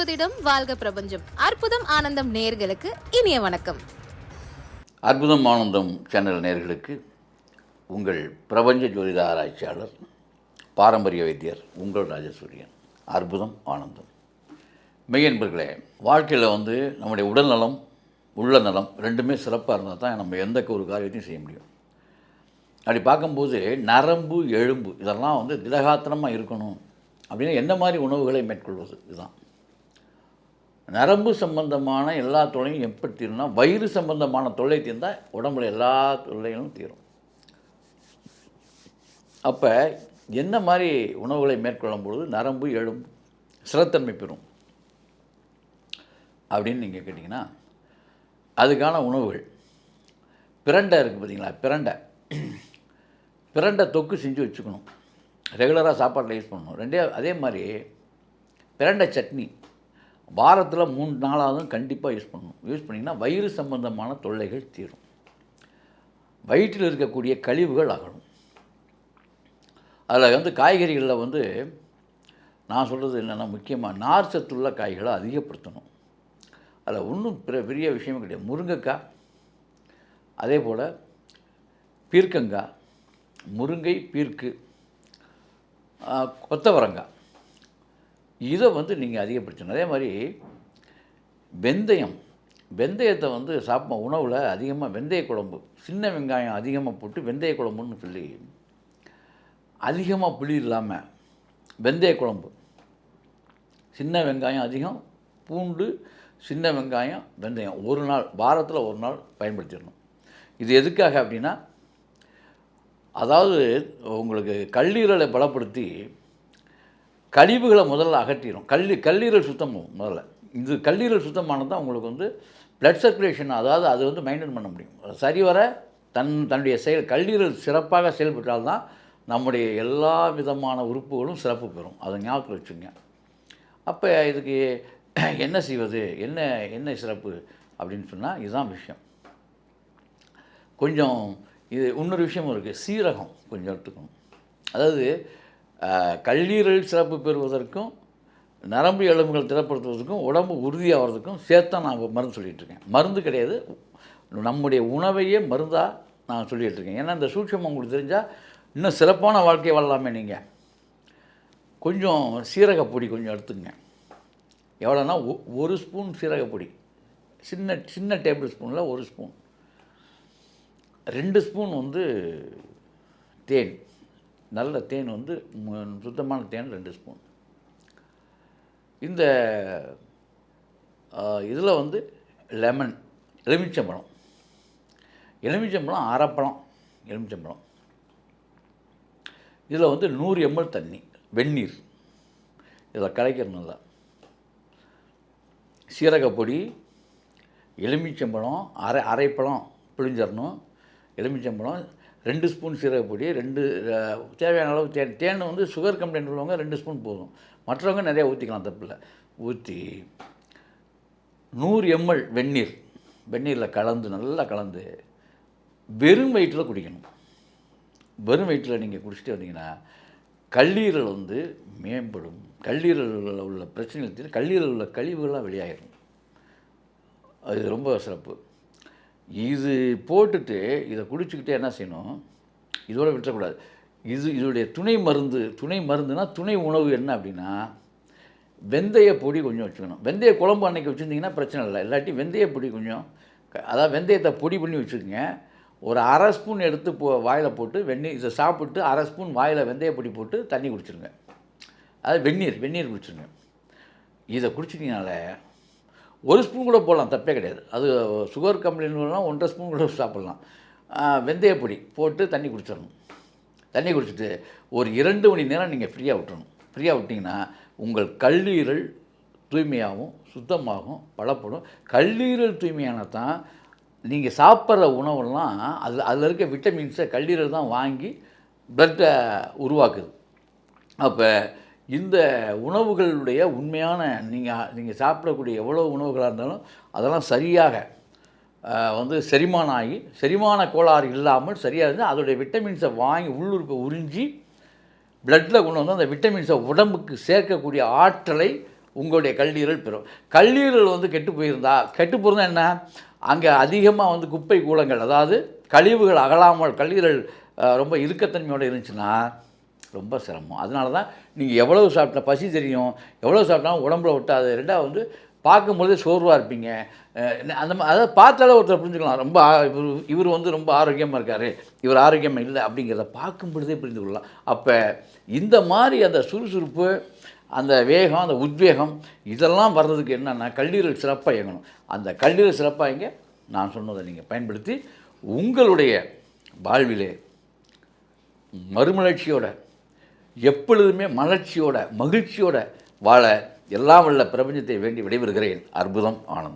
ஜோதிடம் வாழ்க பிரபஞ்சம் அற்புதம் ஆனந்தம் நேயர்களுக்கு இனிய வணக்கம். அற்புதம் ஆனந்தம் சேனல் நேயர்களுக்கு உங்கள் பிரபஞ்ச ஜோதிட ஆராய்ச்சியாளர் பாரம்பரிய வைத்தியர் உங்கள் ராஜசூரியன். அற்புதம் ஆனந்தம் மெய்யன்பர்களே, வாழ்க்கையில் நம்முடைய உடல் நலம் உள்ள நலம் ரெண்டுமே சிறப்பாக இருந்தால் தான் நம்ம எந்த ஒரு காரியத்தையும் செய்ய முடியும். அப்படி பார்க்கும்போது நரம்பு எலும்பு இதெல்லாம் திடகாத்திரமாக இருக்கணும் அப்படின்னா என்ன மாதிரி உணவுகளை மேற்கொள்வது? இதுதான் நரம்பு சம்பந்தமான எல்லா தொல்லையும் எப்படி தீரும்னா, வயிறு சம்பந்தமான தொல்லை தீர்ந்தால் உடம்புல எல்லா தொல்லைகளும் தீரும். அப்போ என்ன மாதிரி உணவுகளை மேற்கொள்ளும் பொழுது நரம்பு எலும்பு ஸ்திரத்தன்மை பெறும் அப்படின்னு நீங்கள் கேட்டிங்கன்னா, அதுக்கான உணவுகள் பிரண்டை இருக்குது பார்த்தீங்களா, பிரண்டை தொக்கு செஞ்சு வச்சுக்கணும். ரெகுலராக சாப்பாட்டில் யூஸ் பண்ணணும். அதே மாதிரி பிரண்டை சட்னி வாரத்தில் 3 நாளாவது கண்டிப்பாக யூஸ் பண்ணணும். யூஸ் பண்ணிங்கன்னா வயிறு சம்பந்தமான தொல்லைகள் தீரும், வயிற்றில் இருக்கக்கூடிய கழிவுகள் அகலும். அதில் காய்கறிகளில் நான் சொல்கிறது என்னென்னா, முக்கியமாக நார் சத்துள்ள காய்களை அதிகப்படுத்தணும். அதில் ஒன்றும் பெரிய விஷயமே கிடையாது. முருங்கைக்காய், அதே போல் பீர்க்கங்காய், முருங்கை, பீர்க்கு, கொத்தவரங்காய், இதை நீங்கள் அதிகப்படுத்தணும். அதே மாதிரி வெந்தயத்தை சாப்பிட உணவில் அதிகமாக வெந்தய குழம்பு, சின்ன வெங்காயம் அதிகமாக போட்டு வெந்தய குழம்புன்னு சொல்லி அதிகமாக புளி இல்லாமல் வெந்தய குழம்பு, சின்ன வெங்காயம் அதிகம், பூண்டு, சின்ன வெங்காயம், வெந்தயம் ஒரு நாள் வாரத்தில் ஒரு நாள் பயன்படுத்திடணும். இது எதுக்காக அப்படின்னா, அதாவது உங்களுக்கு கல்லீரலை பலப்படுத்தி கழிவுகளை முதல்ல அகற்றிடும். கல்லீரல் சுத்தம் முதல்ல. இது கல்லீரல் சுத்தமானது தான் உங்களுக்கு பிளட் சர்க்குலேஷன், அதாவது அது மெயின்டைன் பண்ண முடியும். சரிவர தன்னுடைய கல்லீரல் சிறப்பாக செயல்பட்டால்தான் நம்முடைய எல்லா விதமான உறுப்புகளும் சிறப்பு பெறும். அதை ஞாபகத்தில் வச்சுங்க. அப்போ இதுக்கு என்ன செய்வது, என்ன சிறப்பு அப்படின்னு சொன்னால், இதுதான் விஷயம். கொஞ்சம் இது இன்னொரு விஷயமும் இருக்குது. சீரகம் கொஞ்சம் எடுத்துக்கணும். அதாவது கல்லீரல் சிறப்பு பெறுவதற்கும் நரம்பு எலும்புகள் திடப்படுத்துவதற்கும் உடம்பு உறுதியாகிறதுக்கும் சேர்த்தான் நான் மருந்து சொல்லிகிட்ருக்கேன். மருந்து கிடையாது, நம்முடைய உணவையே மருந்தாக நான் சொல்லிகிட்ருக்கேன். ஏன்னா இந்த சூட்சம் உங்களுக்கு தெரிஞ்சால் இன்னும் சிறப்பான வாழ்க்கையை வாழலாமே. நீங்கள் கொஞ்சம் சீரகப்பொடி கொஞ்சம் எடுத்துங்க. எவ்வளோன்னா 1 ஸ்பூன் சீரகப்பொடி, சின்ன டேபிள் ஸ்பூனில் 1 ஸ்பூன், 2 ஸ்பூன் தேன், நல்ல தேன் சுத்தமான தேன் 2 ஸ்பூன். இந்த இதில் லெமன், எலுமிச்சம்பழம் அரைப்பழம் எலுமிச்சம்பழம். இதில் 100 ml தண்ணி, வெந்நீர், இதில் கலக்கிறது நல்லா. சீரகப்பொடி, எலுமிச்சம்பழம், அரைப்பழம் பிழிஞ்சிடணும். எலுமிச்சம்பழம், 2 ஸ்பூன் சீரகப்பொடி, 2 தேவையான அளவு தேன் சுகர் கம்ப்ளைண்ட் உள்ளவங்க 2 ஸ்பூன் போதும். மற்றவங்க நிறையா ஊற்றிக்கலாம், தப்பில்லை. ஊற்றி 100 ml வெந்நீரில் நல்லா கலந்து வெறும் வயிற்றில் குடிக்கணும். வெறும் வயிற்றில் நீங்கள் குடிச்சிட்டு வந்தீங்கன்னா கல்லீரல் மேம்படும். கல்லீரலில் உள்ள பிரச்சனைகள் தீர்ந்து கல்லீரல் உள்ள கழிவுகள்லாம் வெளியாகிடும். அது ரொம்ப சிறப்பு. இது போட்டுட்டு இதை குடிச்சிக்கிட்டே என்ன செய்யணும், இதோடு விட்டுறக்கூடாது. இதோடைய துணை மருந்துனா துணை உணவு என்ன அப்படின்னா, வெந்தய பொடி கொஞ்சம் வச்சுக்கணும். வெந்தய குழம்பு அன்றைக்கி வச்சுருந்தீங்கன்னா பிரச்சனை இல்லை. இல்லாட்டி வெந்தய பொடி கொஞ்சம், அதாவது வெந்தயத்தை பொடி பண்ணி வச்சுக்கோங்க. ஒரு 1/2 ஸ்பூன் எடுத்து வாயில் போட்டு இதை சாப்பிட்டு 1/2 ஸ்பூன் வாயில் வெந்தய பொடி போட்டு தண்ணி குடிச்சிருங்க. அதாவது வெந்நீர் குடிச்சிருங்க. இதை குடிச்சிட்டிங்கனால 1 ஸ்பூன் கூட போடலாம், தப்பே கிடையாது. அது சுகர் கம்ப்ளைண்ட்லாம் 1.5 ஸ்பூன் கூட சாப்பிட்லாம். வெந்தய பொடி போட்டு தண்ணி குடிச்சிடணும். தண்ணி குடிச்சிட்டு ஒரு 2 மணி நேரம் நீங்கள் ஃப்ரீயாக விட்டுறணும். ஃப்ரீயாக விட்டிங்கன்னா உங்கள் கல்லீரல் தூய்மையாகவும் சுத்தமாகவும் பலப்படும். கல்லீரல் தூய்மையான தான் நீங்கள் சாப்பிட்ற உணவெல்லாம் அதில் இருக்க விட்டமின்ஸை கல்லீரல் தான் வாங்கி பிளட்டை உருவாக்குது. அப்போ இந்த உணவுகளுடைய உண்மையான நீங்கள் சாப்பிடக்கூடிய எவ்வளோ உணவுகளாக இருந்தாலும் அதெல்லாம் சரியாக செரிமானம் ஆகி செரிமான கோளாறு இல்லாமல் சரியாக இருந்தால் அதோடைய விட்டமின்ஸை வாங்கி உள்ளுறுப்பை உறிஞ்சி பிளட்டில் கொண்டு அந்த விட்டமின்ஸை உடம்புக்கு சேர்க்கக்கூடிய ஆற்றலை உங்களுடைய கல்லீரல் பெறும். கல்லீரல் வந்து கெட்டு போயிருந்தா, கெட்டு போயிருந்தா என்ன, அங்கே அதிகமாக வந்து குப்பை கூலங்கள், அதாவது கழிவுகள் அகலாமல் கல்லீரல் ரொம்ப இறுக்கத்தன்மையோடு இருந்துச்சுன்னா ரொம்ப சிரமம். அதனால தான் நீங்கள் எவ்வளவு சாப்பிட்டா பசி தெரியும், எவ்வளோ சாப்பிட்டாலும் உடம்புல ஒட்டாது. ரெண்டாவது வந்து பார்க்கும்பொழுதே சோர்வாக இருப்பீங்க. அந்த அதாவது பார்த்தாலே ஒருத்தர் புரிஞ்சுக்கலாம், ரொம்ப இவர் வந்து ரொம்ப ஆரோக்கியமாக இருக்கார், இவர் ஆரோக்கியமாக இல்லை அப்படிங்கிறத பார்க்கும் பொழுதே புரிந்து கொள்ளலாம். அப்போ இந்த மாதிரி அந்த சுறுசுறுப்பு, அந்த வேகம், அந்த உத்வேகம் இதெல்லாம் வர்றதுக்கு என்னென்னா கல்லீரல் சிறப்பாக இயங்கணும். அந்த கல்லீரல் சிறப்பாக இயங்க நான் சொன்னதை நீங்கள் பயன்படுத்தி உங்களுடைய வாழ்விலே மறுமலர்ச்சியோட, எப்பொழுதுமே மலர்ச்சியோட, மகிழ்ச்சியோட வாழ எல்லாம் வல்ல பிரபஞ்சத்தை வேண்டி விடைபெறுகிறேன். அற்புதம், ஆனந்தம்.